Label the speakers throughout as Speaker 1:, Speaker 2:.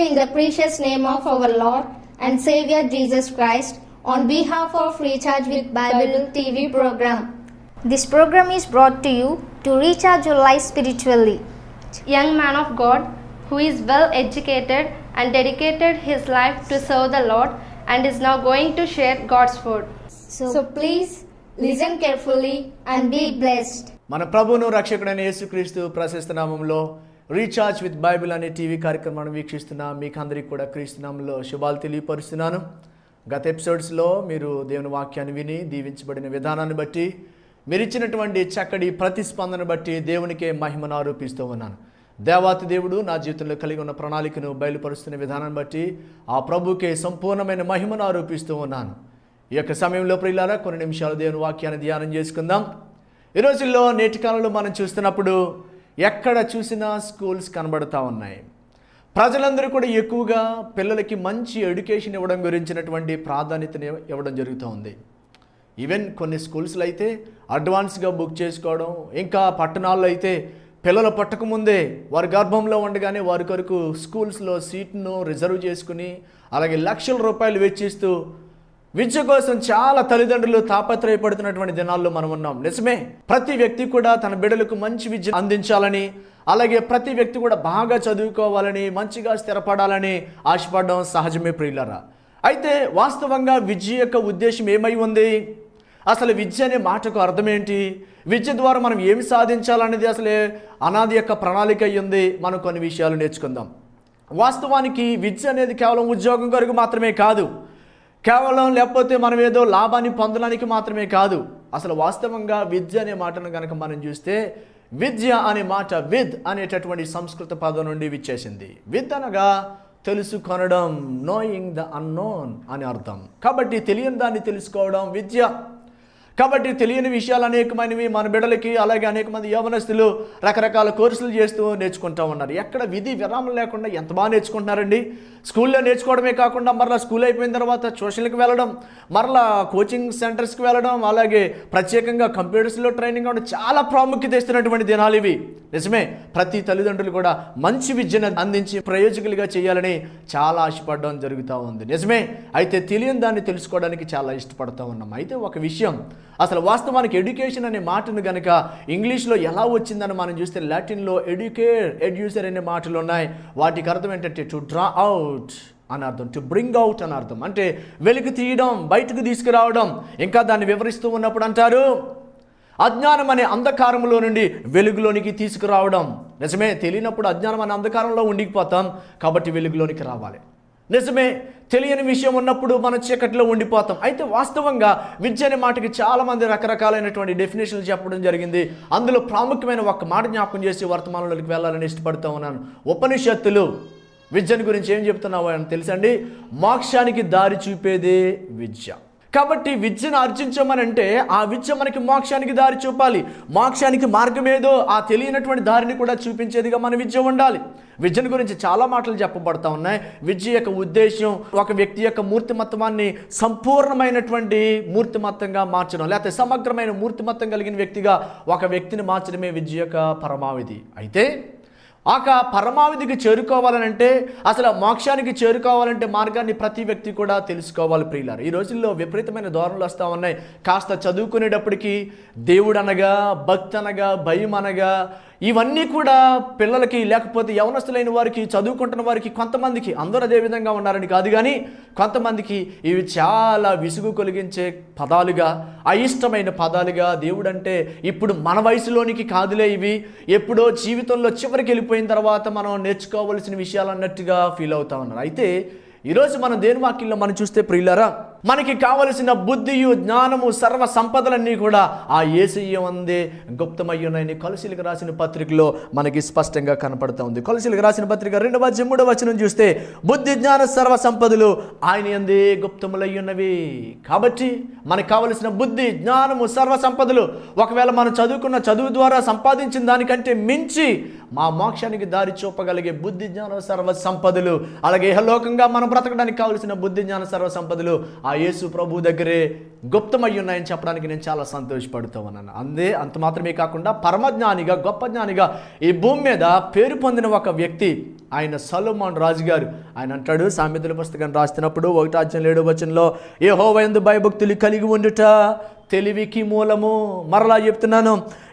Speaker 1: In the precious name of our Lord and Savior Jesus Christ, on behalf of Recharge with Bible TV program.
Speaker 2: This program is brought to you to recharge your life spiritually.
Speaker 3: Young man of God who is well educated and dedicated his life to serve the Lord and is now going to share God's word.
Speaker 1: So please listen carefully and be blessed.
Speaker 4: మన ప్రభువును రక్షకుడైన యేసుక్రీస్తు ప్రశస్త నామములో recharge with Bible అనే TV కార్యక్రమాన్ని వీక్షిస్తున్న మీకు అందరికీ కూడా క్రీస్తు నామములో శుభాలు తెలియపరుస్తున్నాను. గత ఎపిసోడ్స్లో మీరు దేవుని వాక్యాన్ని విని దీవించబడిన విధానాన్ని బట్టి మీరు ఇచ్చినటువంటి చక్కటి ప్రతిస్పందన బట్టి దేవునికే మహిమను ఆరోపిస్తూ ఉన్నాను. దేవాతి దేవుడు నా జీవితంలో కలిగి ఉన్న ప్రణాళికను బయలుపరుస్తున్న విధానాన్ని బట్టి ఆ ప్రభుకే సంపూర్ణమైన మహిమను ఆరోపిస్తూ ఉన్నాను. ఈ యొక్క సమయంలో ప్రియులారా కొన్ని నిమిషాలు దేవుని వాక్యాన్ని ధ్యానం చేసుకుందాం. ఈ రోజుల్లో నేటి కాలంలో మనం చూస్తున్నప్పుడు ఎక్కడ చూసినా స్కూల్స్ కనబడుతూ ఉన్నాయి. ప్రజలందరూ కూడా ఎక్కువగా పిల్లలకి మంచి ఎడ్యుకేషన్ ఇవ్వడం గురించినటువంటి ప్రాధాన్యతను ఇవ్వడం జరుగుతూ ఉంది. ఈవెన్ కొన్ని స్కూల్స్లో అయితే అడ్వాన్స్గా బుక్ చేసుకోవడం, ఇంకా పట్టణాల్లో అయితే పిల్లలు పట్టకముందే వారి గర్భంలో ఉండగానే వారి కొరకు స్కూల్స్లో సీట్ను రిజర్వ్ చేసుకుని అలాగే లక్షల రూపాయలు వెచ్చిస్తూ విద్య కోసం చాలా తల్లిదండ్రులు తాపత్రయపడుతున్నటువంటి దినాల్లో మనం ఉన్నాం. నిజమే, ప్రతి వ్యక్తి కూడా తన బిడ్డలకు మంచి విద్య అందించాలని, అలాగే ప్రతి వ్యక్తి కూడా బాగా చదువుకోవాలని, మంచిగా స్థిరపడాలని ఆశపడడం సహజమే ప్రియులారా. అయితే వాస్తవంగా విద్య యొక్క ఉద్దేశం ఏమై ఉంది? అసలు విద్య అనే మాటకు అర్థం ఏంటి? విద్య ద్వారా మనం ఏమి సాధించాలనేది అసలే అనాది యొక్క ప్రణాళిక అయ్యింది. మనం కొన్ని విషయాలు నేర్చుకుందాం. వాస్తవానికి విద్య అనేది కేవలం ఉద్యోగం కొరకు మాత్రమే కాదు, కేవలం లేకపోతే మనం ఏదో లాభాన్ని పొందడానికి మాత్రమే కాదు. అసలు వాస్తవంగా విద్య అనే మాటను కనుక మనం చూస్తే విద్య అనే మాట విద్ అనేటటువంటి సంస్కృత పదం నుండి విచ్చేసింది. విద్ అనగా తెలుసుకొనడం, నోయింగ్ ద అన్నోన్ అని అర్థం. కాబట్టి తెలియని దాన్ని తెలుసుకోవడం విద్య. కాబట్టి తెలియని విషయాలు అనేకమైనవి మన బిడ్డలకి, అలాగే అనేక మంది యవనస్తులు రకరకాల కోర్సులు చేస్తూ నేర్చుకుంటూ ఉన్నారు. ఎక్కడ విధి విరామం లేకుండా ఎంత బాగా నేర్చుకుంటున్నారండి. స్కూల్లో నేర్చుకోవడమే కాకుండా మరలా స్కూల్ అయిపోయిన తర్వాత ట్యూషన్లకు వెళ్ళడం, మరలా కోచింగ్ సెంటర్స్కి వెళ్ళడం, అలాగే ప్రత్యేకంగా కంప్యూటర్స్లో ట్రైనింగ్ అవ్వడం చాలా ప్రాముఖ్యత ఇస్తున్నటువంటి దినాలు ఇవి. నిజమే, ప్రతి తల్లిదండ్రులు కూడా మంచి విద్యను అందించి ప్రయోజకులుగా చేయాలని చాలా ఆశపడడం జరుగుతూ ఉంది. నిజమే, అయితే తెలియని దాన్ని తెలుసుకోవడానికి చాలా ఇష్టపడుతూ ఉన్నాం. అయితే ఒక విషయం, అసలు వాస్తవానికి ఎడ్యుకేషన్ అనే మాటను కనుక ఇంగ్లీష్లో ఎలా వచ్చిందని మనం చూస్తే లాటిన్లో ఎడ్యూసర్ అనే మాటలు ఉన్నాయి. వాటికి అర్థం ఏంటంటే టు డ్రా అవుట్ అని అర్థం, టు బ్రింగ్ అవుట్ అని అర్థం. అంటే వెలికి తీయడం, బయటకు తీసుకురావడం. ఇంకా దాన్ని వివరిస్తూ ఉన్నప్పుడు అంటారు అజ్ఞానం అనే అంధకారంలో నుండి వెలుగులోనికి తీసుకురావడం. నిజమే, తెలియనప్పుడు అజ్ఞానం అనే అంధకారంలో ఉండిపోతాం, కాబట్టి వెలుగులోనికి రావాలి. నిజమే, తెలియని విషయం ఉన్నప్పుడు మన చీకటిలో ఉండిపోతాం. అయితే వాస్తవంగా విద్య అనే మాటకి చాలామంది రకరకాలైనటువంటి డెఫినేషన్లు చెప్పడం జరిగింది. అందులో ప్రాముఖ్యమైన ఒక మాట జ్ఞాపకం చేసి వర్తమానంలోకి వెళ్ళాలని ఇష్టపడుతూ ఉన్నాను. ఉపనిషత్తులు విద్యను గురించి ఏం చెప్తున్నావు అని తెలుసండి? మోక్షానికి దారి చూపేదే విద్య. కాబట్టి విద్యను ఆర్జించమనంటే ఆ విద్య మనకి మోక్షానికి దారి చూపాలి. మోక్షానికి మార్గం ఏదో ఆ తెలియనటువంటి దారిని కూడా చూపించేదిగా మన విద్య ఉండాలి. విద్యను గురించి చాలా మాటలు చెప్పబడతా ఉన్నాయి. విద్య యొక్క ఉద్దేశం ఒక వ్యక్తి యొక్క మూర్తిమత్వాన్ని సంపూర్ణమైనటువంటి మూర్తిమత్వంగా మార్చడం, లేకపోతే సమగ్రమైన మూర్తిమత్వం కలిగిన వ్యక్తిగా ఒక వ్యక్తిని మార్చడమే విద్య యొక్క పరమావధి. అయితే ఆ పరమావధికి చేరుకోవాలనంటే, అసలు మోక్షానికి చేరుకోవాలంటే మార్గాన్ని ప్రతి వ్యక్తి కూడా తెలుసుకోవాలి ప్రియులారు. ఈ రోజుల్లో విపరీతమైన ధోరణులు వస్తూ ఉన్నాయి. కాస్త చదువుకునేటప్పటికీ దేవుడు అనగా, భక్తి అనగా, భయం అనగా, ఇవన్నీ కూడా పిల్లలకి, లేకపోతే యవనస్తులైన వారికి, చదువుకుంటున్న వారికి, కొంతమందికి, అందరూ అదే విధంగా ఉన్నారని కాదు కానీ కొంతమందికి ఇవి చాలా విసుగు కలిగించే పదాలుగా, అయిష్టమైన పదాలుగా, దేవుడంటే ఇప్పుడు మన వయసులోనికి కాదులే, ఇవి ఎప్పుడో జీవితంలో చివరికి వెళ్ళిపోయిన తర్వాత మనం నేర్చుకోవాల్సిన విషయాలు అన్నట్టుగా ఫీల్ అవుతా ఉన్నారు. అయితే ఈరోజు మన దేవుని వాక్యంలో మనం చూస్తే ప్రియులారా, మనకి కావలసిన బుద్ధియు జ్ఞానము సర్వ సంపదలన్నీ కూడా ఆ యేసయ్య అందే గుప్తమయ్యున్నాయని కొలసీలకు రాసిన పత్రికలో మనకి స్పష్టంగా కనపడుతూ ఉంది. కొలసీలకు రాసిన పత్రిక 2:3 చూస్తే బుద్ధి జ్ఞాన సర్వ సంపదలు ఆయన అందే గుప్తములయ్యున్నవి. కాబట్టి మనకు కావలసిన బుద్ధి జ్ఞానము సర్వ సంపదలు ఒకవేళ మనం చదువుకున్న చదువు ద్వారా సంపాదించిన దానికంటే మించి మా మోక్షానికి దారి చూపగలిగే బుద్ధి జ్ఞాన సర్వ సంపదలు, అలాగే ఇహలోకంగా మనం బ్రతకడానికి కావలసిన బుద్ధి జ్ఞాన సర్వ సంపదలు ఆ యేసు ప్రభు దగ్గరే గుప్తమై ఉన్నాయని చెప్పడానికి నేను చాలా సంతోషపడుతూ ఉన్నాను. అంత మాత్రమే కాకుండా పరమజ్ఞానిగా, గొప్ప జ్ఞానిగా ఈ భూమి మీద పేరు పొందిన ఒక వ్యక్తి ఆయన సొలొమోను రాజు గారు. ఆయన అంటాడు, సామెతల పుస్తకం రాస్తున్నప్పుడు 1:7 యెహోవా యందు భయభక్తులు కలిగి ఉండుట తెలివికి మూలము. మరలా చెప్తున్నాను,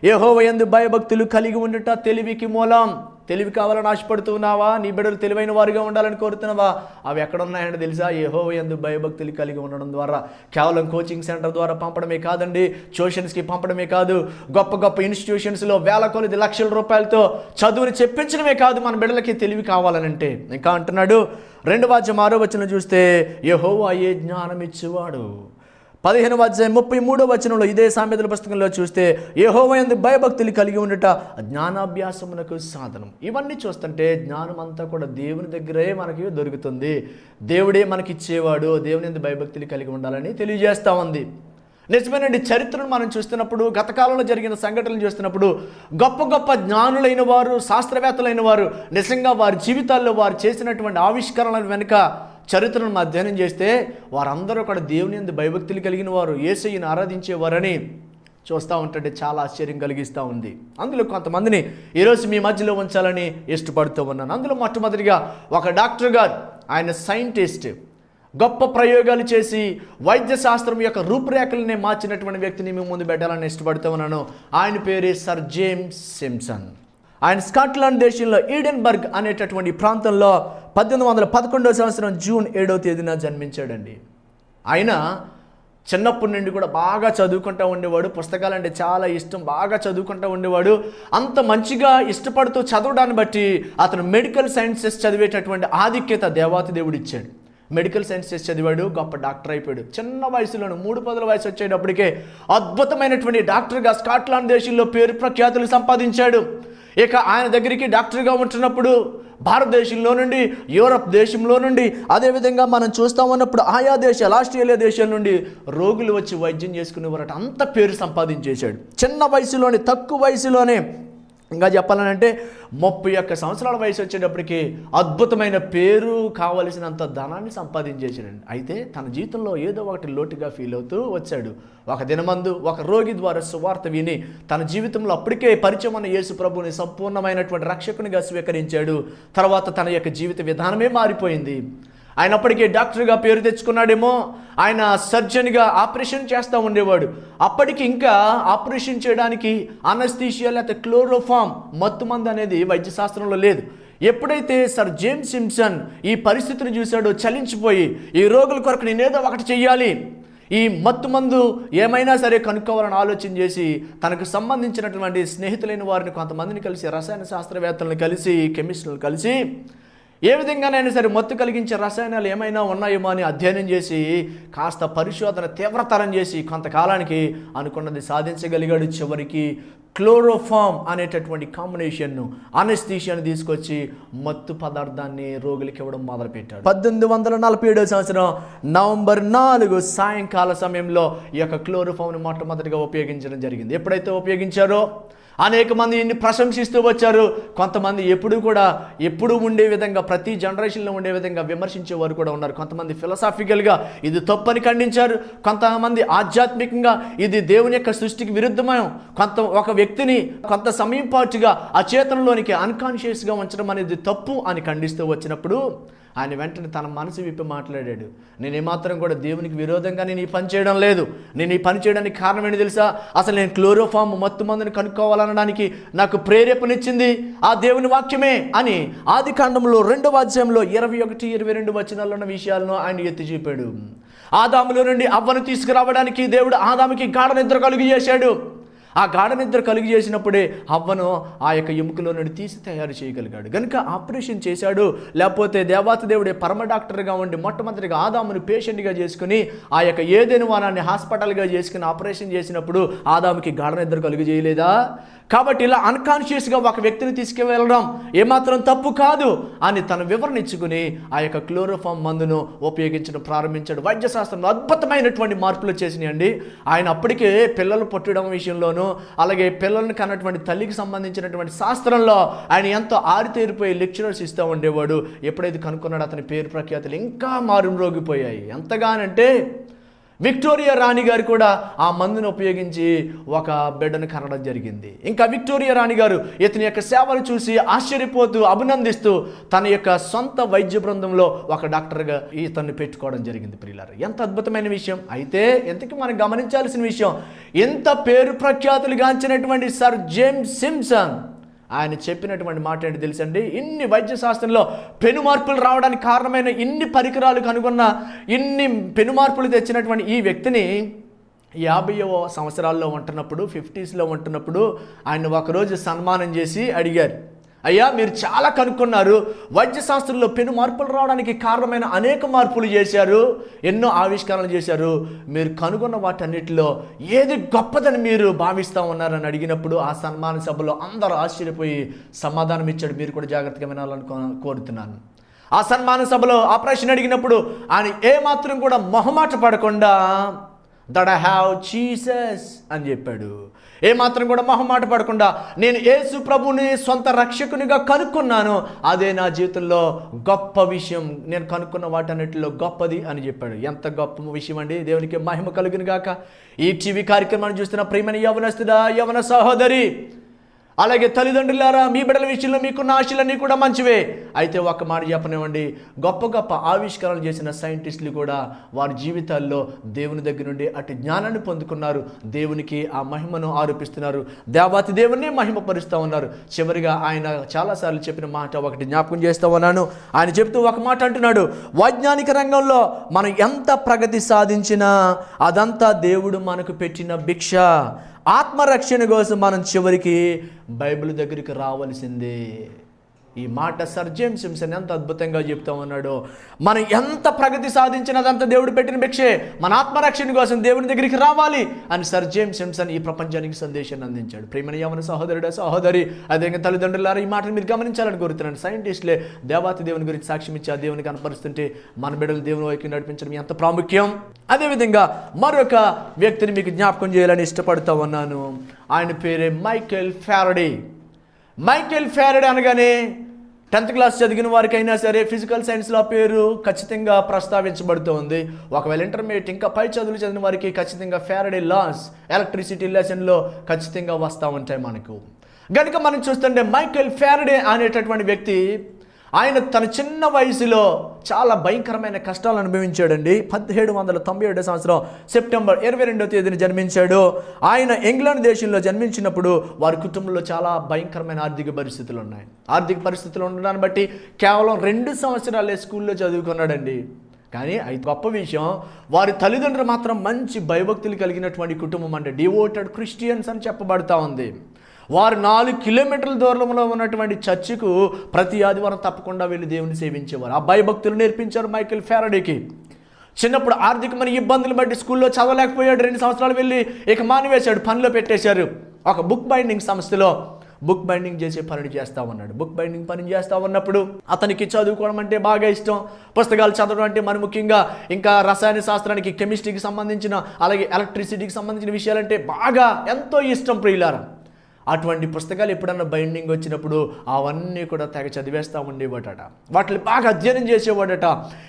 Speaker 4: యెహోవా యందు భయభక్తులు కలిగి ఉండుట తెలివికి మూలం. తెలివి కావాలని ఆశపడుతున్నావా? నీ బిడ్డలు తెలివైన వారిగా ఉండాలని కోరుతున్నావా? అవి ఎక్కడ ఉన్నాయంటే తెలుసా? యెహోవా యందు భయభక్తులు కలిగి ఉండడం ద్వారా. కేవలం కోచింగ్ సెంటర్ ద్వారా పంపడమే కాదండి, ట్యూషన్స్కి పంపడమే కాదు, గొప్ప గొప్ప ఇన్స్టిట్యూషన్స్లో వేల కొలది లక్షల రూపాయలతో చదువుని చెప్పించడమే కాదు. మన బిడ్డలకి తెలివి కావాలనంటే ఇంకా అంటున్నాడు 2:6 చూస్తే యెహోవాయే జ్ఞానం ఇచ్చేవాడు. 15:33 ఇదే సామెతల పుస్తకంలో చూస్తే యెహోవా యందు భయభక్తులు కలిగి ఉండుట జ్ఞానాభ్యాసమునకు సాధనం. ఇవన్నీ చూస్తుంటే జ్ఞానం అంతా కూడా దేవుని దగ్గరే మనకి దొరుకుతుంది. దేవుడే మనకి ఇచ్చేవాడు. దేవుని యందు భయభక్తులు కలిగి ఉండాలని తెలియజేస్తూ ఉంది. నిజమేనండి. చరిత్రను మనం చూస్తున్నప్పుడు, గత కాలంలో జరిగిన సంఘటనలు చూస్తున్నప్పుడు గొప్ప గొప్ప జ్ఞానులైన వారు, శాస్త్రవేత్తలైన వారు నిజంగా వారి జీవితాల్లో వారు చేసినటువంటి ఆవిష్కరణల వెనుక చరిత్రను అధ్యయనం చేస్తే వారందరూ కూడా దేవుని యందు భయభక్తులు కలిగిన వారు, యేసయ్యను ఆరాధించేవారని చూస్తూ ఉంటుంటే చాలా ఆశ్చర్యం కలిగిస్తూ ఉంది. అందులో కొంతమందిని ఈరోజు మీ మధ్యలో ఉంచాలని ఇష్టపడుతూ ఉన్నాను. అందులో మొట్టమొదటిగా ఒక డాక్టర్ గారు, ఆయన సైంటిస్ట్, గొప్ప ప్రయోగాలు చేసి వైద్య శాస్త్రం యొక్క రూపురేఖలనే మార్చినటువంటి వ్యక్తిని మేము ముందు పెట్టాలని ఇష్టపడుతూ ఉన్నాను. ఆయన పేరే సర్ జేమ్స్ సింప్సన్. ఆయన స్కాట్లాండ్ దేశంలో ఈడెన్బర్గ్ అనేటటువంటి ప్రాంతంలో 1811 జూన్ 7 జన్మించాడండి. ఆయన చిన్నప్పటి నుండి కూడా బాగా చదువుకుంటూ ఉండేవాడు. పుస్తకాలంటే చాలా ఇష్టం, బాగా చదువుకుంటూ ఉండేవాడు. అంత మంచిగా ఇష్టపడుతూ చదవడాన్ని బట్టి అతను మెడికల్ సైన్సెస్ చదివేటటువంటి ఆధిక్యత దేవాతి దేవుడు ఇచ్చాడు. మెడికల్ సైన్సెస్ చదివాడు, గొప్ప డాక్టర్ అయిపోయాడు. చిన్న వయసులోనే 3 వయసు వచ్చేటప్పటికే అద్భుతమైనటువంటి డాక్టర్గా స్కాట్లాండ్ దేశంలో పేరు ప్రఖ్యాతులు సంపాదించాడు. ఇక ఆయన దగ్గరికి డాక్టర్గా ఉంటున్నప్పుడు భారతదేశంలో నుండి, యూరప్ దేశంలో నుండి, అదేవిధంగా మనం చూస్తూ ఉన్నప్పుడు ఆయా దేశాలు, ఆస్ట్రేలియా దేశాల నుండి రోగులు వచ్చి వైద్యం చేసుకునేవారట. అంత పేరు సంపాదించేశాడు చిన్న వయసులోనే, తక్కువ వయసులోనే. ఇంకా చెప్పాలనంటే 31 సంవత్సరాల వయసు వచ్చేటప్పటికి అద్భుతమైన పేరు, కావలసినంత ధనాన్ని సంపాదించేసాడండి. అయితే తన జీవితంలో ఏదో ఒకటి లోటుగా ఫీల్ అవుతూ వచ్చాడు. ఒక దినమందు ఒక రోగి ద్వారా సువార్త విని తన జీవితంలో అప్పటికే పరిచయం అన్న యేసు ప్రభువుని సంపూర్ణమైనటువంటి రక్షకునిగా స్వీకరించాడు. తర్వాత తన యొక్క జీవిత విధానమే మారిపోయింది. ఆయన అప్పటికే డాక్టర్గా పేరు తెచ్చుకున్నాడేమో. ఆయన సర్జన్గా ఆపరేషన్ చేస్తూ ఉండేవాడు. అప్పటికి ఇంకా ఆపరేషన్ చేయడానికి అనస్థీషియా లేకపోతే క్లోరోఫామ్, మత్తుమందు అనేది వైద్యశాస్త్రంలో లేదు. ఎప్పుడైతే సర్ జేమ్స్ సింప్సన్ ఈ పరిస్థితిని చూశాడో చలించిపోయి, ఈ రోగుల కొరకు నేనేదో ఒకటి చెయ్యాలి, ఈ మత్తుమందు ఏమైనా సరే కనుక్కోవాలని ఆలోచన చేసి తనకు సంబంధించినటువంటి స్నేహితులైన వారిని కొంతమందిని కలిసి, రసాయన శాస్త్రవేత్తలను కలిసి, కెమిస్టులను కలిసి ఏ విధంగానైనా సరే మత్తు కలిగించే రసాయనాలు ఏమైనా ఉన్నాయేమో అని అధ్యయనం చేసి కాస్త పరిశోధన తీవ్రతరం చేసి కొంతకాలానికి అనుకున్నది సాధించగలిగాడు. చివరికి క్లోరోఫామ్ అనేటటువంటి కాంబినేషన్ను, అనస్థీషియాను తీసుకొచ్చి మత్తు పదార్థాన్ని రోగులకి ఇవ్వడం మొదలుపెట్టాడు. 1847 నవంబర్ 4 సాయంకాల సమయంలో ఈ యొక్క క్లోరోఫామ్ను మొట్టమొదటిగా ఉపయోగించడం జరిగింది. ఎప్పుడైతే ఉపయోగించారో అనేక మంది ఇన్ని ప్రశంసిస్తూ వచ్చారు. కొంతమంది ఎప్పుడు ఉండే విధంగా, ప్రతి జనరేషన్లో ఉండే విధంగా విమర్శించేవారు కూడా ఉన్నారు. కొంతమంది ఫిలసాఫికల్గా ఇది తప్పని ఖండించారు. కొంతమంది ఆధ్యాత్మికంగా ఇది దేవుని యొక్క సృష్టికి విరుద్ధమయం, ఒక వ్యక్తిని కొంత సమయం పాటుగా అచేతనలోనికి అన్కాన్షియస్గా ఉంచడం అనేది తప్పు అని ఖండిస్తూ వచ్చినప్పుడు ఆయన వెంటనే తన మనసు విప్పి మాట్లాడాడు. నేను ఏమాత్రం కూడా దేవునికి విరోధంగా నేను ఈ పని చేయడం లేదు. నేను ఈ పని చేయడానికి కారణం ఏంటి తెలుసా? అసలు నేను క్లోరోఫామ్ మత్తుమందుని కనుక్కోవాలనడానికి నాకు ప్రేరేపణిచ్చింది ఆ దేవుని వాక్యమే అని ఆదికాండంలో 2:21-22 ఉన్న విషయాలను ఆయన ఎత్తి చూపాడు. ఆదాములో నుండి అవ్వను తీసుకురావడానికి దేవుడు ఆదాముకి గాఢ నిద్ర కలుగజేశాడు. ఆ గాఢ నిద్ర కలుగు చేసినప్పుడే అవ్వను ఆ యొక్క ఎముకలో నుండి తీసి తయారు చేయగలిగాడు. కనుక ఆపరేషన్ చేశాడు. లేకపోతే దేవాతి దేవుడే పరమ డాక్టర్గా ఉండి మొట్టమొదటిగా ఆదాముని పేషెంట్గా చేసుకుని ఆ యొక్క ఏదైనా వానాన్ని హాస్పిటల్గా చేసుకుని ఆపరేషన్ చేసినప్పుడు ఆదాముకి గాఢ నిద్ర కలుగు చేయలేదా? కాబట్టి ఇలా అన్కాన్షియస్గా ఒక వ్యక్తిని తీసుకువెళ్ళడం ఏమాత్రం తప్పు కాదు అని తను వివరణ ఇచ్చుకుని ఆ యొక్క క్లోరోఫామ్ మందును ఉపయోగించడం ప్రారంభించాడు. వైద్యశాస్త్రంలో అద్భుతమైనటువంటి మార్పులు వచ్చేసినాయండి. ఆయన అప్పటికే పిల్లలు పుట్టడం విషయంలోనూ, అలాగే పిల్లలను కన్నటువంటి తల్లికి సంబంధించినటువంటి శాస్త్రంలో ఆయన ఎంతో ఆరితేరిపోయి లెక్చరర్స్ ఇస్తూ ఉండేవాడు. ఎప్పుడైతే కనుక్కున్నాడు అతని పేరు ప్రఖ్యాతులు ఇంకా మారుమ్రోగిపోయాయి. ఎంతగానంటే విక్టోరియా రాణి గారు కూడా ఆ మందును ఉపయోగించి ఒక బిడ్డను కనడం జరిగింది. ఇంకా విక్టోరియా రాణి గారు ఇతని యొక్క సేవలు చూసి ఆశ్చర్యపోతూ అభినందిస్తూ తన యొక్క సొంత వైద్య బృందంలో ఒక డాక్టర్గా ఇతన్ని పెట్టుకోవడం జరిగింది. ప్రియులారా, ఎంత అద్భుతమైన విషయం. అయితే ఎంతకి మనం గమనించాల్సిన విషయం, ఎంత పేరు ప్రఖ్యాతులు గాంచినటువంటి సర్ జేమ్స్ సిమ్సన్ ఆయన చెప్పినటువంటి మాట ఏంటి తెలుసండి? ఇన్ని వైద్య శాస్త్రంలో పెను మార్పులు రావడానికి కారణమైన ఇన్ని పరికరాలు కనుగొన్న, ఇన్ని పెను మార్పులు తెచ్చినటువంటి ఈ వ్యక్తిని 50వ సంవత్సరాల్లో ఉంటున్నప్పుడు, 50స్లో ఉంటున్నప్పుడు ఆయన ఒకరోజు సన్మానం చేసి అడిగారు, అయ్యా మీరు చాలా కనుక్కున్నారు, వైద్య శాస్త్రంలో పెను మార్పులు రావడానికి కారణమైన అనేక మార్పులు చేశారు, ఎన్నో ఆవిష్కరణలు చేశారు, మీరు కనుగొన్న వాటన్నిటిలో ఏది గొప్పదని మీరు భావిస్తూ ఉన్నారని అడిగినప్పుడు ఆ సన్మాన సభలో అందరూ ఆశ్చర్యపోయి సమాధానం ఇచ్చాడు. మీరు కూడా జాగ్రత్తగా వినాలని కోరుతున్నాను. ఆ సన్మాన సభలో ఆ ప్రశ్న అడిగినప్పుడు ఆయన ఏమాత్రం కూడా మొహమాట పడకుండా దట్ ఐ హ్యావ్ జీసస్ అని చెప్పాడు. ఏమాత్రం కూడా మొహమాట పడకుండా నేను యేసు ప్రభుని సొంత రక్షకునిగా కనుక్కున్నాను, అదే నా జీవితంలో గొప్ప విషయం, నేను కనుక్కున్న వాటన్నిటిలో గొప్పది అని చెప్పాడు. ఎంత గొప్ప విషయం అండి! దేవునికి మహిమ కలుగును గాక. ఈ టీవీ కార్యక్రమాన్ని చూస్తున్న ప్రియమైన యవనస్తుడా, యవన సహోదరి, అలాగే తల్లిదండ్రులారా, మీ బిడ్డల విషయంలో మీకున్న ఆశలన్నీ కూడా మంచివే. అయితే ఒక మాట చెప్పనివ్వండి, గొప్ప గొప్ప ఆవిష్కరణలు చేసిన సైంటిస్టులు కూడా వారి జీవితాల్లో దేవుని దగ్గర నుండి అటు జ్ఞానాన్ని పొందుకున్నారు, దేవునికి ఆ మహిమను ఆరోపిస్తున్నారు, దేవాతి దేవుణ్ణి మహిమపరుస్తూ ఉన్నారు. చివరిగా ఆయన చాలాసార్లు చెప్పిన మాట ఒకటి జ్ఞాపకం చేస్తూ ఉన్నాను. ఆయన చెప్తూ ఒక మాట అంటున్నాడు, వైజ్ఞానిక రంగంలో మనం ఎంత ప్రగతి సాధించినా అదంతా దేవుడు మనకు పెట్టిన భిక్ష. ఆత్మరక్షణ కోసం మనం చివరికి బైబిల్ దగ్గరికి రావాల్సిందే. ఈ మాట సర్ జేమ్స్ సిమ్సన్ ఎంత అద్భుతంగా చెప్తా ఉన్నాడో. మనం ఎంత ప్రగతి సాధించినదంతా దేవుడు పెట్టిన భిక్షే, మన ఆత్మరక్షణ కోసం దేవుని దగ్గరికి రావాలి అని సర్ జేమ్స్ సిమ్సన్ ఈ ప్రపంచానికి సందేశాన్ని అందించాడు. ప్రియమైన యవన సహోదరుడు, సహోదరి, అదేవిధంగా తల్లిదండ్రులారా, ఈ మాటను మీరు గమనించాలని కోరుతున్నాను. సైంటిస్టులే దేవాతి దేవుని గురించి సాక్ష్యం ఇచ్చి ఆ దేవుని కనపరుస్తుంటే మన బిడ్డలు దేవుని వైపు నడిపించడం ఎంత ప్రాముఖ్యం. అదేవిధంగా మరొక వ్యక్తిని మీకు జ్ఞాపకం చేయాలని ఇష్టపడుతూ ఉన్నాను. ఆయన పేరే మైకేల్ ఫ్యారడే. మైకేల్ ఫ్యారడే అనగానే 10th క్లాస్ చదివిన వారికైనా సరే ఫిజికల్ సైన్స్లో పేరు ఖచ్చితంగా ప్రస్తావించబడుతూ ఉంది. ఒకవేళ ఇంటర్మీడియట్ ఇంకా పై చదువులు చదివిన వారికి ఖచ్చితంగా ఫ్యారడే లాస్, ఎలక్ట్రిసిటీ లెసన్లో ఖచ్చితంగా వస్తూ ఉంటాయి మనకు. కనుక మనం చూస్తుంటే మైకేల్ ఫ్యారడే అనేటటువంటి వ్యక్తి ఆయన తన చిన్న వయసులో చాలా భయంకరమైన కష్టాలు అనుభవించాడండి. 1797 సంవత్సరం సెప్టెంబర్ 22వ తేదీన జన్మించాడు. ఆయన ఇంగ్లాండ్ దేశంలో జన్మించినప్పుడు వారి కుటుంబంలో చాలా భయంకరమైన ఆర్థిక పరిస్థితులు ఉన్నాయి. ఆర్థిక పరిస్థితులు ఉండడాన్ని బట్టి కేవలం 2 సంవత్సరాలే స్కూల్లో చదువుకున్నాడండి. కానీ అది గొప్ప విషయం, వారి తల్లిదండ్రులు మాత్రం మంచి భయభక్తులు కలిగినటువంటి కుటుంబం, అంటే డివోటెడ్ క్రిస్టియన్స్ అని చెప్పబడతా ఉంది. వారు 4 కిలోమీటర్ల దూరంలో ఉన్నటువంటి చర్చికు ప్రతి ఆదివారం తప్పకుండా వెళ్ళి దేవుని సేవించేవారు. ఆ భయభక్తులు నేర్పించారు మైకేల్ ఫ్యారడేకి. చిన్నప్పుడు ఆర్థికమైన ఇబ్బందులు బట్టి స్కూల్లో చదవలేకపోయాడు. 2 సంవత్సరాలు వెళ్ళి ఇక మానివేశాడు, పనిలో పెట్టేశారు. ఒక బుక్ బైండింగ్ సంస్థలో బుక్ బైండింగ్ చేసే పని చేస్తూ ఉన్నాడు. బుక్ బైండింగ్ పని చేస్తూ ఉన్నప్పుడు అతనికి చదువుకోవడం అంటే బాగా ఇష్టం, పుస్తకాలు చదవడం అంటే మరి ముఖ్యంగా ఇంకా రసాయన శాస్త్రానికి, కెమిస్ట్రీకి సంబంధించిన, అలాగే ఎలక్ట్రిసిటీకి సంబంధించిన విషయాలంటే బాగా ఎంతో ఇష్టం. ప్రియులారా, అటువంటి పుస్తకాలు ఎప్పుడన్నా బైండింగ్ వచ్చినప్పుడు అవన్నీ కూడా తెగ చదివేస్తూ ఉండేవాడట, వాటిని బాగా అధ్యయనం చేసేవాడట.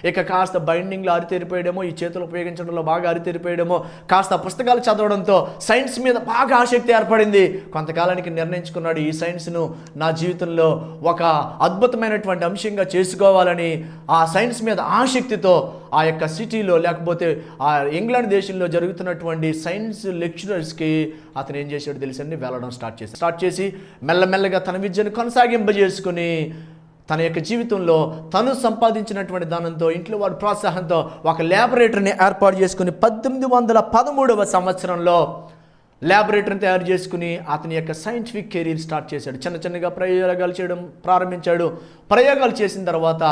Speaker 4: ఇక కాస్త బైండింగ్లో ఆరితేరిపోయాడేమో, ఈ చేతులు ఉపయోగించడంలో బాగా ఆరితేరిపోయాడేమో, కాస్త పుస్తకాలు చదవడంతో సైన్స్ మీద బాగా ఆసక్తి ఏర్పడింది. కొంతకాలానికి నిర్ణయించుకున్నాడు, ఈ సైన్స్ను నా జీవితంలో ఒక అద్భుతమైనటువంటి అంశంగా చేసుకోవాలని. ఆ సైన్స్ మీద ఆసక్తితో ఆ యొక్క సిటీలో, లేకపోతే ఆ ఇంగ్లాండ్ దేశంలో జరుగుతున్నటువంటి సైన్స్ లెక్చరర్స్కి అతను ఏం చేశాడు తెలుసండి, వెళ్ళడం స్టార్ట్ చేసి మెల్లమెల్లగా తన విద్యను కొనసాగింపజేసుకుని తన యొక్క జీవితంలో తను సంపాదించినటువంటి ధనంతో, ఇంట్లో వారి ప్రోత్సాహంతో ఒక ల్యాబొరేటరీని ఏర్పాటు చేసుకుని 1813వ సంవత్సరంలో ల్యాబొరేటరీని తయారు చేసుకుని అతని యొక్క సైంటిఫిక్ కెరీర్ స్టార్ట్ చేశాడు. చిన్నగా ప్రయోగాలు చేయడం ప్రారంభించాడు. ప్రయోగాలు చేసిన తర్వాత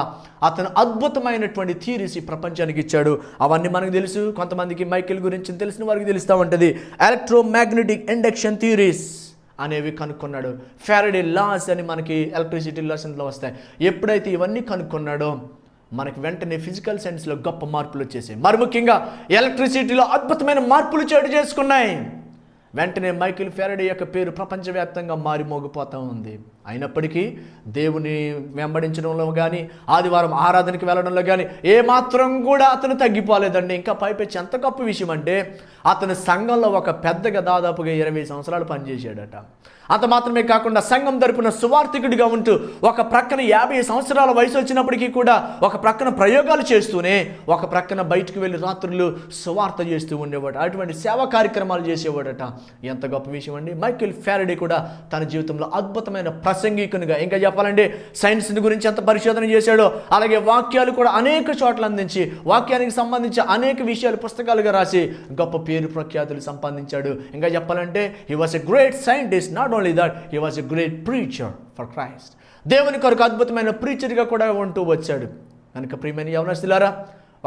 Speaker 4: అతను అద్భుతమైనటువంటి థియరీస్ ఈ ప్రపంచానికి ఇచ్చాడు. అవన్నీ మనకు తెలుసు, కొంతమందికి మైకేల్ గురించి తెలిసిన వారికి తెలుస్తూ ఉంటుంది. ఎలక్ట్రోమాగ్నెటిక్ ఇండక్షన్ థియరీస్ అనేవి కనుక్కున్నాడు. ఫ్యారడే లాస్ అని మనకి ఎలక్ట్రిసిటీ లెసన్లో వస్తాయి. ఎప్పుడైతే ఇవన్నీ కనుక్కున్నాడో మనకి వెంటనే ఫిజికల్ సైన్స్లో గొప్ప మార్పులు వచ్చేసాయి. మరి ముఖ్యంగా ఎలక్ట్రిసిటీలో అద్భుతమైన మార్పులు చోటు చేసుకున్నాయి. వెంటనే మైకేల్ ఫ్యారడే యొక్క పేరు ప్రపంచవ్యాప్తంగా మారిమోగిపోతూ ఉంది. అయినప్పటికీ దేవుని వెంబడించడంలో కానీ ఆదివారం ఆరాధనకి వెళ్ళడంలో కానీ ఏమాత్రం కూడా అతను తగ్గిపోలేదండి. ఇంకా పైపెచ్చి ఎంత గొప్ప విషయం అంటే అతను సంఘంలో ఒక పెద్దగా దాదాపుగా 20 సంవత్సరాలు పనిచేశాడట. అంత మాత్రమే కాకుండా సంఘం తరపున సువార్థికుడిగా ఉంటూ ఒక ప్రక్కన 50 సంవత్సరాల వయసు వచ్చినప్పటికీ కూడా ఒక ప్రక్కన ప్రయోగాలు చేస్తూనే ఒక ప్రక్కన బయటకు వెళ్ళి రాత్రులు సువార్త చేస్తూ ఉండేవాడు. అటువంటి సేవా కార్యక్రమాలు చేసేవాడట. ఎంత గొప్ప విషయం అండి. మైకేల్ ఫ్యారడే కూడా తన జీవితంలో అద్భుతమైన ప్రసంగికునిగా, ఇంకా చెప్పాలంటే సైన్స్ని గురించి ఎంత పరిశోధన చేశాడో అలాగే వాక్యాలు కూడా అనేక చోట్ల అందించి వాక్యానికి సంబంధించి అనేక విషయాలు పుస్తకాలుగా రాసి గొప్ప పేరు ప్రఖ్యాతులు సంపాదించాడు. ఇంకా చెప్పాలంటే he was a great scientist. Not only that, he was a great preacher for Christ. దేవుని కొరకు అద్భుతమైన ప్రీచర్గా కూడా ఉంటూ వచ్చాడు. కనుక ప్రియమైన యవనస్తులారా,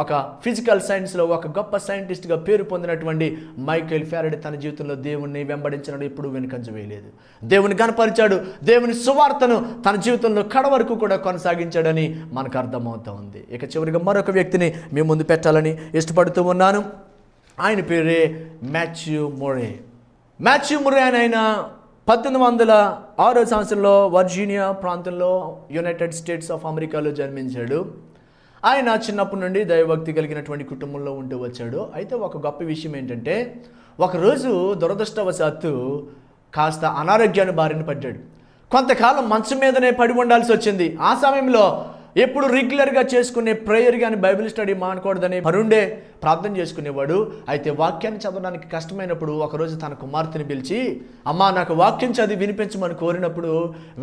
Speaker 4: ఒక ఫిజికల్ సైన్స్లో ఒక గొప్ప సైంటిస్ట్గా పేరు పొందినటువంటి మైకేల్ ఫ్యారడే తన జీవితంలో దేవుణ్ణి వెంబడించడం ఎప్పుడూ వెనుకంజ వేయలేదు. దేవుని కనపరిచాడు. దేవుని సువార్తను తన జీవితంలో కడ వరకు కూడా కొనసాగించాడని మనకు అర్థమవుతా ఉంది. ఇక చివరిగా మరొక వ్యక్తిని మీ ముందు పెట్టాలని ఇష్టపడుతూ ఉన్నాను. ఆయన పేరే మాథ్యూ మొరే. మాథ్యూ మొరే ఆయన 1806 సంవత్సరంలో వర్జీనియా ప్రాంతంలో యునైటెడ్ స్టేట్స్ ఆఫ్ అమెరికాలో జన్మించాడు. ఆయన చిన్నప్పటి నుండి దైవభక్తి కలిగినటువంటి కుటుంబంలో ఉంటూ వచ్చాడు. అయితే ఒక గొప్ప విషయం ఏంటంటే ఒకరోజు దురదృష్టవశాత్తు కాస్త అనారోగ్యాన్ని బారిన పడ్డాడు. కొంతకాలం మంచం మీదనే పడి ఉండాల్సి వచ్చింది. ఆ సమయంలో ఎప్పుడు రెగ్యులర్గా చేసుకునే ప్రేయర్ కానీ బైబిల్ స్టడీ మానకూడదని పరుండే ప్రార్థన చేసుకునేవాడు. అయితే వాక్యాన్ని చదవడానికి కష్టమైనప్పుడు ఒకరోజు తన కుమార్తెని పిలిచి, అమ్మా నాకు వాక్యం చదివి వినిపించమని కోరినప్పుడు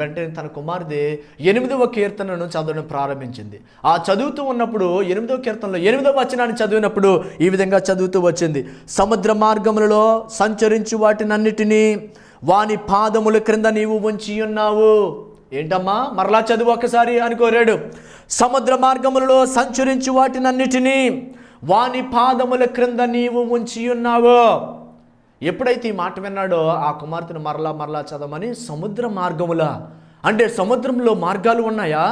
Speaker 4: వెంటనే తన కుమార్తె 8వ కీర్తనను చదవడం ప్రారంభించింది. ఆ చదువుతూ ఉన్నప్పుడు 8వ కీర్తనలో 8వ వచనాన్ని చదివినప్పుడు ఈ విధంగా చదువుతూ వచ్చింది. సముద్ర మార్గములలో సంచరించు వాటినన్నిటినీ వాని పాదముల క్రింద నీవు ఉంచి ఉన్నావు. ఏంటమ్మా మరలా చదువు ఒక్కసారి అని కోరాడు. సముద్ర మార్గములలో సంచరించు వాటినన్నిటినీ వాని పాదముల క్రింద నీవు ఉంచి ఉన్నావు. ఎప్పుడైతే ఈ మాట విన్నాడో ఆ కుమార్తెను మరలా చదవమని, సముద్ర మార్గముల అంటే సముద్రంలో మార్గాలు ఉన్నాయా?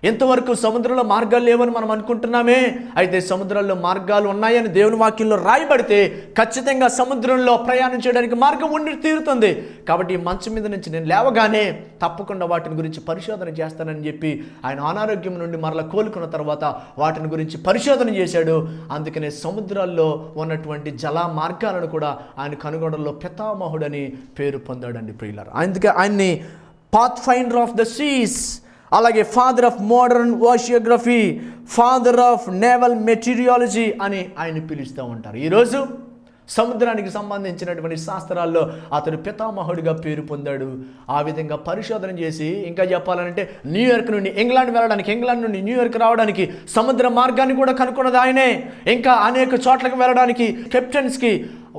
Speaker 4: ఇంతవరకు సముద్రంలో మార్గాలు లేవని మనం అనుకుంటున్నామే. అయితే సముద్రంలో మార్గాలు ఉన్నాయని దేవుని వాక్యంలో రాయబడితే ఖచ్చితంగా సముద్రంలో ప్రయాణం చేయడానికి మార్గం ఉండి తీరుతుంది. కాబట్టి ఈ మంచం మీద నుంచి నేను లేవగానే తప్పకుండా వాటిని గురించి పరిశోధన చేస్తానని చెప్పి ఆయన అనారోగ్యం నుండి మరలా కోలుకున్న తర్వాత వాటిని గురించి పరిశోధన చేశాడు. అందుకనే సముద్రాల్లో ఉన్నటువంటి జల మార్గాలను కూడా ఆయన కనుగొనడంలో పితామహుడని పేరు పొందాడండి ప్రియులారా. అందుకే ఆయన్ని path finder of the seas, అలాగే father of modern oceanography, father of naval meteorology అని ఆయన పిలుస్తూ ఉంటారు. ఈరోజు సముద్రానికి సంబంధించినటువంటి శాస్త్రాల్లో అతడు పితామహుడిగా పేరు పొందాడు. ఆ విధంగా పరిశోధన చేసి ఇంకా చెప్పాలంటే న్యూయార్క్ నుండి ఇంగ్లాండ్ వెళ్ళడానికి, ఇంగ్లాండ్ నుండి న్యూయార్క్ రావడానికి సముద్ర మార్గాన్ని కూడా కనుక్కున్నది ఆయనే. ఇంకా అనేక చోట్లకు వెళ్ళడానికి కెప్టెన్స్కి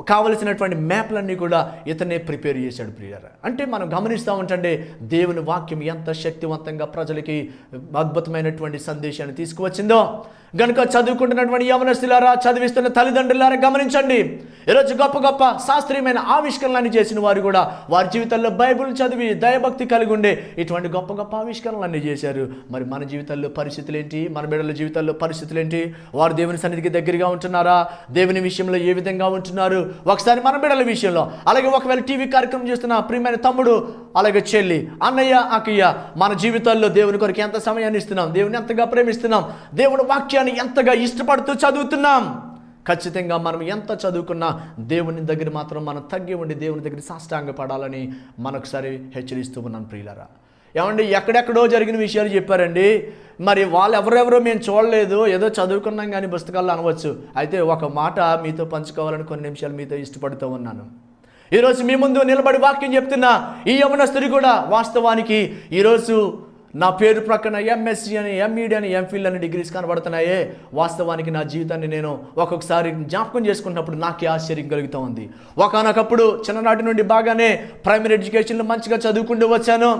Speaker 4: కావలసినటువంటి మ్యాప్లన్నీ కూడా ఇతనే ప్రిపేర్ చేశాడు ప్రియులారా. అంటే మనం గమనిస్తూ ఉంటే దేవుని వాక్యం ఎంత శక్తివంతంగా ప్రజలకి అద్భుతమైనటువంటి సందేశాన్ని తీసుకువచ్చిందో. గనుక చదువుకుంటున్నటువంటి యవనస్తులారా, చదివిస్తున్న తల్లిదండ్రులారా గమనించండి. ఈరోజు గొప్ప గొప్ప శాస్త్రీయమైన ఆవిష్కరణలన్నీ చేసిన వారు కూడా వారి జీవితాల్లో బైబిల్ చదివి దైవభక్తి కలిగి ఉండే ఇటువంటి గొప్ప గొప్ప ఆవిష్కరణలన్నీ చేశారు. మరి మన జీవితాల్లో పరిస్థితులు ఏంటి? మన బిడ్డల జీవితాల్లో పరిస్థితులు ఏంటి? వారు దేవుని సన్నిధికి దగ్గరగా ఉంటున్నారా? దేవుని విషయంలో ఏ విధంగా ఉంటున్నారు? ఒకసారి మన బిడ్డల విషయంలో, అలాగే ఒకవేళ టీవీ కార్యక్రమం చేస్తున్న ప్రియమైన తమ్ముడు, అలాగే చెల్లి, అన్నయ్య, అక్కయ్య, మన జీవితాల్లో దేవుని కొరకు ఎంత సమయాన్ని ఇస్తున్నాం? దేవుని ఎంతగా ప్రేమిస్తున్నాం? దేవుని వాక్యాన్ని ఎంతగా ఇష్టపడుతూ చదువుతున్నాం? ఖచ్చితంగా మనం ఎంత చదువుకున్నా దేవుని దగ్గర మాత్రం మనం తగ్గి ఉండి దేవుని దగ్గర సాష్టాంగపడాలని మనొకసారి హెచ్చరిస్తూ ఉన్నాను ప్రియులారా. ఏమండి, ఎక్కడెక్కడో జరిగిన విషయాలు చెప్పారండి. మరి వాళ్ళు ఎవరెవరో మేము చూడలేదు, ఏదో చదువుకున్నాం కానీ పుస్తకాల్లో అనవచ్చు. అయితే ఒక మాట మీతో పంచుకోవాలని కొన్ని నిమిషాలు మీతో ఇష్టపడుతూ ఉన్నాను. ఈరోజు మీ ముందు నిలబడి వాక్యం చెప్తున్నా ఈ యవనస్తుడు కూడా వాస్తవానికి ఈరోజు నా పేరు ప్రక్కన ఎంఎస్సీ అని, ఎంఈడి అని, ఎంఫిల్ అని డిగ్రీస్ కనబడుతున్నాయే. వాస్తవానికి నా జీవితాన్ని నేను ఒక్కొక్కసారి జ్ఞాపకం చేసుకున్నప్పుడు నాకే ఆశ్చర్యం కలుగుతూ ఉంది. ఒకనొకప్పుడు చిన్ననాటి నుండి బాగానే ప్రైమరీ ఎడ్యుకేషన్లో మంచిగా చదువుకుంటూ వచ్చాను.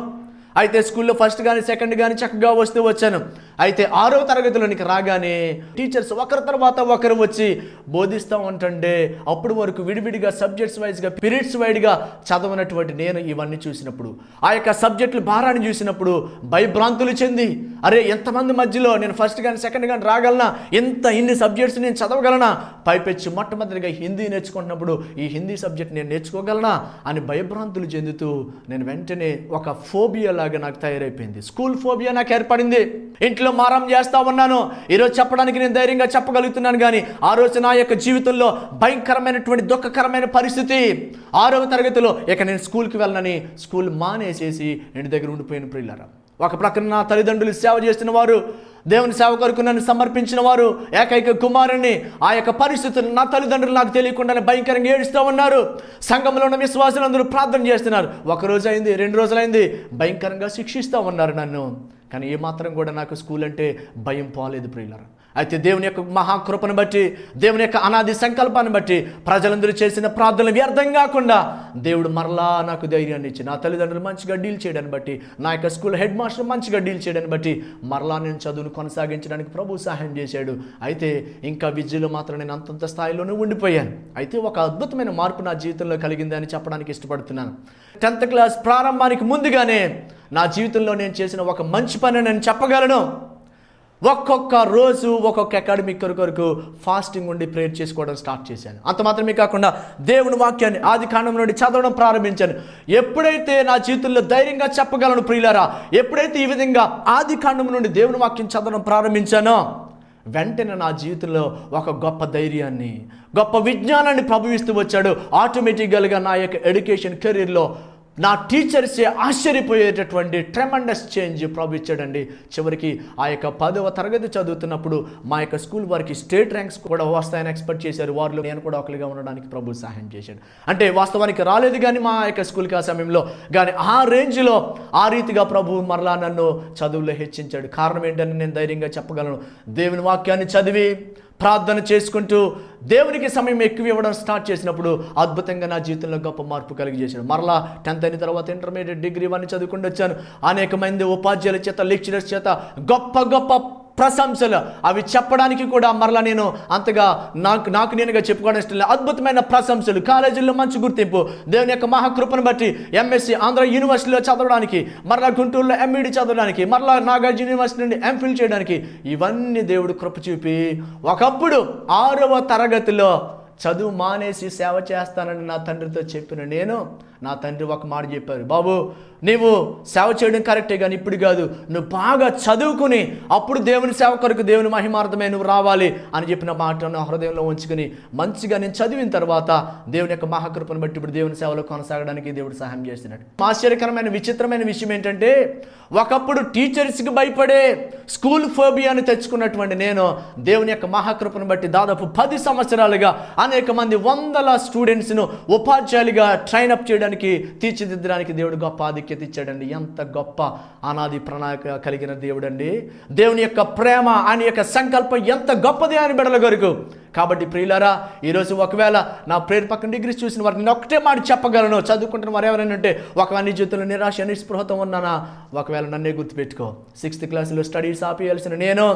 Speaker 4: అయితే స్కూల్లో ఫస్ట్ కానీ సెకండ్ కానీ చక్కగా వస్తూ వచ్చాను. అయితే 6వ తరగతిలోనికి రాగానే టీచర్స్ ఒకరి తర్వాత ఒకరు వచ్చి బోధిస్తూ ఉంటుండే అప్పుడు వరకు విడివిడిగా సబ్జెక్ట్స్ వైజ్గా పీరియడ్స్ వైడ్గా చదవనటువంటి నేను ఇవన్నీ చూసినప్పుడు ఆ యొక్క సబ్జెక్టుల భారాన్ని చూసినప్పుడు భయభ్రాంతులు చెంది అరే ఎంతమంది మధ్యలో నేను ఫస్ట్ కానీ సెకండ్ కానీ రాగలనా, ఇన్ని సబ్జెక్ట్స్ నేను చదవగలనా, పైపెచ్చి మొట్టమొదటిగా హిందీ నేర్చుకుంటున్నప్పుడు ఈ హిందీ సబ్జెక్ట్ నేను నేర్చుకోగలనా అని భయభ్రాంతులు చెందుతూ నేను వెంటనే ఒక ఫోబియా లాగా నాకు తయారైపోయింది. స్కూల్ ఫోబియా నాకు ఏర్పడింది. ఇంట్లో మారం చేస్తా ఉన్నాను. ఈరోజు చెప్పడానికి నేను ధైర్యంగా చెప్పగలుగుతున్నాను, కానీ ఆ రోజు నా యొక్క జీవితంలో భయంకరమైనటువంటి దుఃఖకరమైన పరిస్థితి. 6వ తరగతిలో ఇక నేను స్కూల్కి వెళ్ళనని స్కూల్ మానేసేసి ఇంటి దగ్గర ఉండిపోయిన ప్రియులారా. ఒక ప్రక్కన నా తల్లిదండ్రులు సేవ చేస్తున్న వారు, దేవుని సేవ కొరకు నన్ను సమర్పించిన వారు, ఏకైక కుమారుణ్ణి, ఆ యొక్క పరిస్థితులు నా తల్లిదండ్రులు నాకు తెలియకుండానే భయంకరంగా ఏడుస్తూ ఉన్నారు. సంఘంలో ఉన్న విశ్వాసులందరూ ప్రార్థన చేస్తున్నారు. 1 రోజు అయింది, 2 రోజులైంది, భయంకరంగా శిక్షిస్తూ ఉన్నారు నన్ను. కానీ ఏమాత్రం కూడా నాకు స్కూల్ అంటే భయం పోలేదు ప్రియులారా. అయితే దేవుని యొక్క మహాకృపను బట్టి, దేవుని యొక్క అనాది సంకల్పాన్ని బట్టి, ప్రజలందరూ చేసిన ప్రార్థనలు వ్యర్థం కాకుండా దేవుడు మరలా నాకు ధైర్యాన్ని ఇచ్చి, నా తల్లిదండ్రులు మంచిగా డీల్ చేయడాన్ని బట్టి, నా యొక్క స్కూల్ హెడ్ మాస్టర్ మంచిగా డీల్ చేయడాన్ని బట్టి మరలా నేను చదువును కొనసాగించడానికి ప్రభు సహాయం చేశాడు. అయితే ఇంకా విద్యలో మాత్రం నేను అంతంత స్థాయిలోనే ఉండిపోయాను. అయితే ఒక అద్భుతమైన మార్పు నా జీవితంలో కలిగింది అని చెప్పడానికి ఇష్టపడుతున్నాను. 10th క్లాస్ ప్రారంభానికి ముందుగానే నా జీవితంలో నేను చేసిన ఒక మంచి పని నేను చెప్పగలను. ఒక్కొక్క రోజు ఒక్కొక్క అకాడమిక్ కొరకు ఫాస్టింగ్ ఉండి ప్రేయర్ చేసుకోవడం స్టార్ట్ చేశాను. అంత మాత్రమే కాకుండా దేవుని వాక్యాన్ని ఆది కాండం నుండి చదవడం ప్రారంభించాను. ఎప్పుడైతే నా జీవితంలో ధైర్యంగా చెప్పగలను ప్రియులారా, ఎప్పుడైతే ఈ విధంగా ఆది కాండం నుండి దేవుని వాక్యం చదవడం ప్రారంభించానో వెంటనే నా జీవితంలో ఒక గొప్ప ధైర్యాన్ని, గొప్ప విజ్ఞానాన్ని ప్రభువిస్తూ వచ్చాడు. ఆటోమేటిక్గా నా యొక్క ఎడ్యుకేషన్ కెరీర్లో నా టీచర్సే ఆశ్చర్యపోయేటటువంటి ట్రెమండస్ చేంజ్ ప్రభు ఇచ్చాడండి. చివరికి ఆ యొక్క 10వ తరగతి చదువుతున్నప్పుడు మా యొక్క స్కూల్ వారికి స్టేట్ ర్యాంక్స్ కూడా వస్తాయని ఎక్స్పెక్ట్ చేశారు. వారిలో నేను కూడా ఒకరిగా ఉండడానికి ప్రభు సహాయం చేశాడు. అంటే వాస్తవానికి రాలేదు కానీ మా యొక్క స్కూల్కి ఆ సమయంలో, కానీ ఆ రేంజ్లో ఆ రీతిగా ప్రభు మరలా నన్ను చదువులో హెచ్చించాడు. కారణం ఏంటని నేను ధైర్యంగా చెప్పగలను. దేవుని వాక్యాన్ని చదివి ప్రార్థన చేసుకుంటూ దేవునికి సమయం ఎక్కువ ఇవ్వడం స్టార్ట్ చేసినప్పుడు అద్భుతంగా నా జీవితంలో గొప్ప మార్పు కలిగజేశాడు. మరలా 10th అయిన తర్వాత ఇంటర్మీడియట్ డిగ్రీ ఇవన్నీ చదువుకుంటూ వచ్చాను. అనేక మంది ఉపాధ్యాయుల చేత, లెక్చరర్స్ చేత గొప్ప గొప్ప ప్రశంసలు, అవి చెప్పడానికి కూడా మరలా నేను అంతగా నాకు నేనుగా చెప్పుకోవడం ఇష్టం లేదు. అద్భుతమైన ప్రశంసలు, కాలేజీల్లో మంచి గుర్తింపు, దేవుని యొక్క మహాకృపను బట్టి ఎంఎస్సి ఆంధ్ర యూనివర్సిటీలో చదవడానికి, మరలా గుంటూరులో ఎంఈడి చదవడానికి, మరలా నాగార్జున యూనివర్సిటీ నుండి ఎంఫిల్ చేయడానికి, ఇవన్నీ దేవుడు కృప చూపి ఒకప్పుడు 6వ తరగతిలో చదువు మానేసి సేవ చేస్తానని నా తండ్రితో చెప్పిన నేను, నా తండ్రి ఒక మాట చెప్పారు, బాబు నీవు సేవ చేయడం కరెక్టే కానీ ఇప్పుడు కాదు, నువ్వు బాగా చదువుకుని అప్పుడు దేవుని సేవ కొరకు, దేవుని మహిమార్థమే నువ్వు రావాలి అని చెప్పిన మాట నా హృదయంలో ఉంచుకుని మంచిగా నేను చదివిన తర్వాత దేవుని యొక్క మహాకృపను బట్టి ఇప్పుడు దేవుని సేవలో కొనసాగడానికి దేవుడు సహాయం చేస్తున్నాడు. ఆశ్చర్యకరమైన విచిత్రమైన విషయం ఏంటంటే, ఒకప్పుడు టీచర్స్కి భయపడే స్కూల్ ఫోబియాని తెచ్చుకున్నటువంటి నేను దేవుని యొక్క మహాకృపను బట్టి దాదాపు 10 సంవత్సరాలుగా అనేక మంది 100 స్టూడెంట్స్ను ఉపాధ్యాయులుగా ట్రైనప్ చేయడానికి, తీర్చిదిద్దడానికి దేవుడు గొప్ప ఆధిక్యత ఇచ్చాడండి. ఎంత గొప్ప అనాది ప్రణాళిక కలిగిన దేవుడు అండి. దేవుని యొక్క ప్రేమ, ఆయన యొక్క సంకల్పం ఎంత గొప్పది అని బిడ్డల కొరకు. కాబట్టి ప్రియులారా, ఈరోజు ఒకవేళ నా ప్రేయర్ పక్కన డిగ్రీస్ చూసిన వారికి నేను ఒకటే మాట చెప్పగలను, చదువుకుంటున్న వారు ఎవరైనా ఉంటే, ఒకవేళ నీ జీవితంలో నిరాశ నిస్పృహతో ఉన్నానా, ఒకవేళ నన్నే గుర్తుపెట్టుకో. 6th క్లాస్లో స్టడీస్ ఆపేయాల్సిన నేను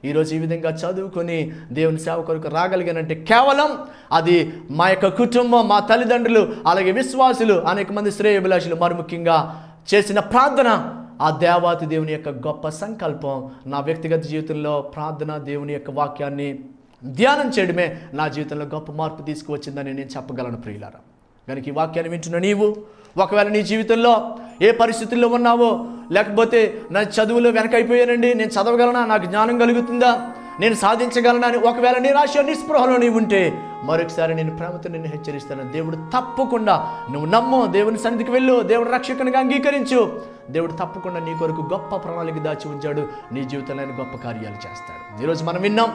Speaker 4: ఈరోజు ఈ విధంగా చదువుకొని దేవుని సేవ కొరకు రాగలిగానంటే కేవలం అది మా యొక్క కుటుంబం, మా తల్లిదండ్రులు, అలాగే విశ్వాసులు, అనేక మంది శ్రేయోభిలాషులు, మరి ముఖ్యంగా చేసిన ప్రార్థన, ఆ దేవాతి దేవుని యొక్క గొప్ప సంకల్పం. నా వ్యక్తిగత జీవితంలో ప్రార్థన, దేవుని యొక్క వాక్యాన్ని ధ్యానం చేయడమే నా జీవితంలో గొప్ప మార్పు తీసుకువచ్చిందని నేను చెప్పగలను ప్రియులారా. కనుక ఈ వాక్యాన్ని వింటున్న నీవు ఒకవేళ నీ జీవితంలో ఏ పరిస్థితుల్లో ఉన్నావో, లేకపోతే నా చదువులో వెనకైపోయానండి, నేను చదవగలనా, నాకు జ్ఞానం కలుగుతుందా, నేను సాధించగలనా అని ఒకవేళ నిరాశ నిస్పృహలో నీవు ఉంటే, మరొకసారి నేను ప్రేమతో నిన్ను హెచ్చరిస్తాను. దేవుడు తప్పకుండా, నువ్వు నమ్ము, దేవుని సన్నిధికి వెళ్ళు, దేవుడు రక్షకునిగా అంగీకరించు. దేవుడు తప్పకుండా నీ కొరకు గొప్ప ప్రణాళిక దాచి ఉంచాడు. నీ జీవితంలో గొప్ప కార్యాలు చేస్తాడు. ఈరోజు మనం విన్నాం,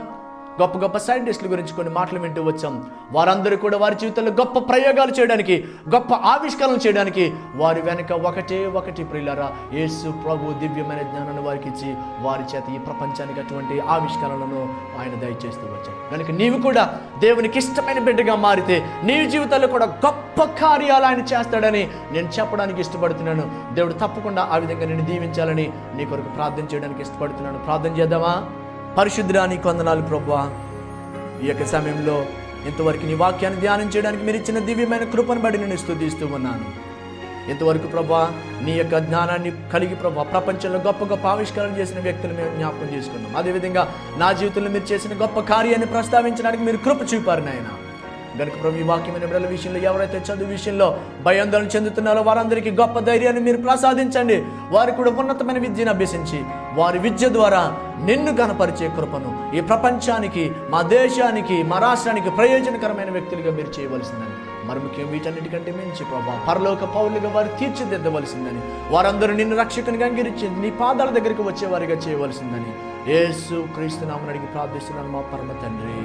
Speaker 4: గొప్ప గొప్ప సైంటిస్టుల గురించి కొన్ని మాటలు వింటూ వచ్చాం. వారందరూ కూడా వారి జీవితంలో గొప్ప ప్రయోగాలు చేయడానికి, గొప్ప ఆవిష్కరణలు చేయడానికి వారి వెనక ఒకటి ప్రియులారా, యేసు ప్రభు దివ్యమైన జ్ఞానాన్ని వారికి ఇచ్చి వారి చేత ఈ ప్రపంచానికి అటువంటి ఆవిష్కరణలను ఆయన దయచేస్తూ వచ్చాడు. కనుక నీవు కూడా దేవునికి ఇష్టమైన బిడ్డగా మారితే నీ జీవితంలో కూడా గొప్ప కార్యాలు ఆయన చేస్తాడని నేను చెప్పడానికి ఇష్టపడుతున్నాను. దేవుడు తప్పకుండా ఆ విధంగా నేను దీవించాలని నీ కొరకు ప్రార్థన చేయడానికి ఇష్టపడుతున్నాను. ప్రార్థన చేద్దామా? పరిశుద్ధుడా, నీకు వందనాలు ప్రభువా. ఈ యొక్క సమయంలో ఇంతవరకు నీ వాక్యాన్ని ధ్యానం చేయడానికి మీరు ఇచ్చిన దివ్యమైన కృపను బట్టి నేను స్తుతిస్తూ ఉన్నాను. ఇంతవరకు ప్రభువా నీ యొక్క జ్ఞానాన్ని కలిగి ప్రభువా ప్రపంచంలో గొప్ప గొప్ప ఆవిష్కరణ చేసిన వ్యక్తులు మేము జ్ఞాపకం చేసుకున్నాం. అదేవిధంగా నా జీవితంలో మీరు చేసిన గొప్ప కార్యాన్ని ప్రస్తావించడానికి మీరు కృప చూపారు నాయన. గనుక ప్రభు ఈ వాక్యమైన బిడ్డల విషయంలో ఎవరైతే చదువు విషయంలో భయాందోళన చెందుతున్నారో వారందరికీ గొప్ప ధైర్యాన్ని మీరు ప్రసాదించండి. వారు కూడా ఉన్నతమైన విద్యను అభ్యసించి వారి విద్య ద్వారా నిన్ను కనపరిచే కృపను ఈ ప్రపంచానికి, మా దేశానికి, మా రాష్ట్రానికి ప్రయోజనకరమైన వ్యక్తులుగా మీరు చేయవలసిందని, మరి ముఖ్యం వీటన్నిటికంటే మించి ప్రభా పరలోక పౌరులుగా వారు తీర్చిదిద్దవలసిందని, వారందరూ నిన్ను రక్షకునిగా అంగీకరించి నీ పాదాల దగ్గరికి వచ్చేవారిగా చేయవలసిందని యేసు క్రీస్తు నామమున అడిగి ప్రార్థిస్తున్నాను మా పరమ తండ్రి.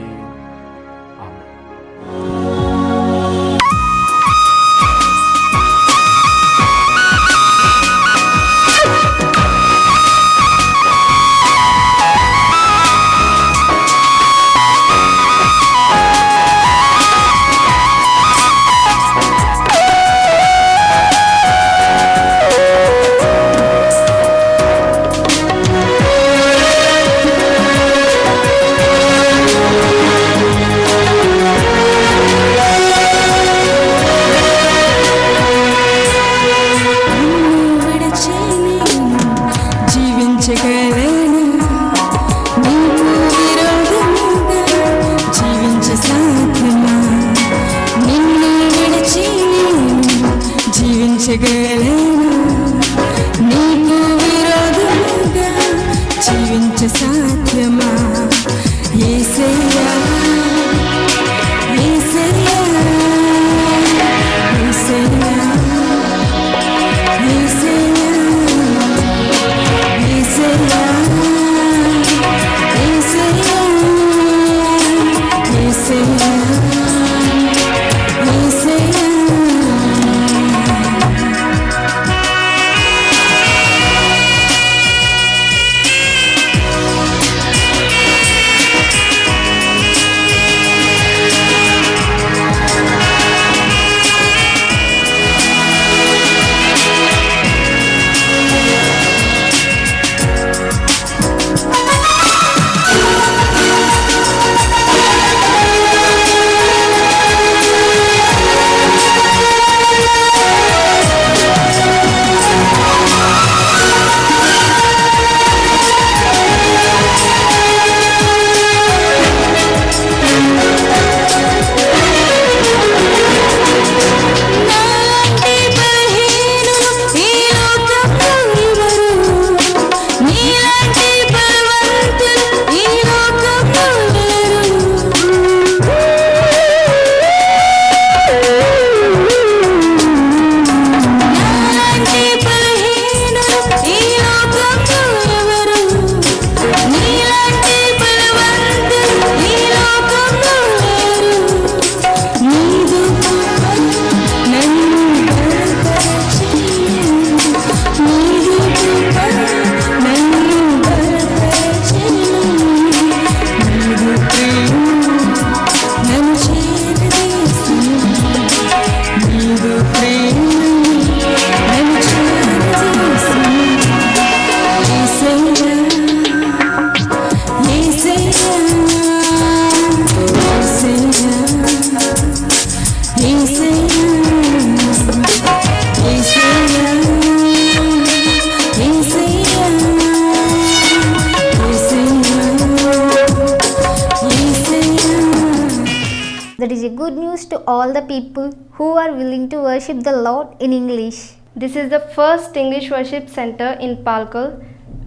Speaker 2: That is a good news to all the people who are willing to worship the Lord in English.
Speaker 3: This is the first English worship center in Palkal,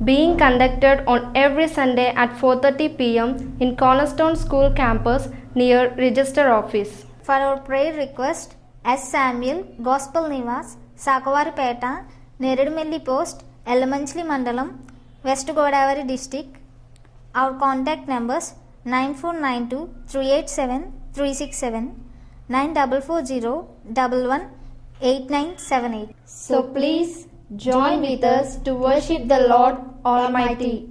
Speaker 3: being conducted on every Sunday at 4:30 p.m. in Cornerstone School campus near Register Office.
Speaker 2: For our prayer request, S. Samuel, Gospel Nivas, Sakavaripeta, Neredumelli Post, Elamanchli Mandalam, West Godavari District. Our contact numbers 9492387367 9440118978.
Speaker 1: So please join with us to worship the Lord Almighty.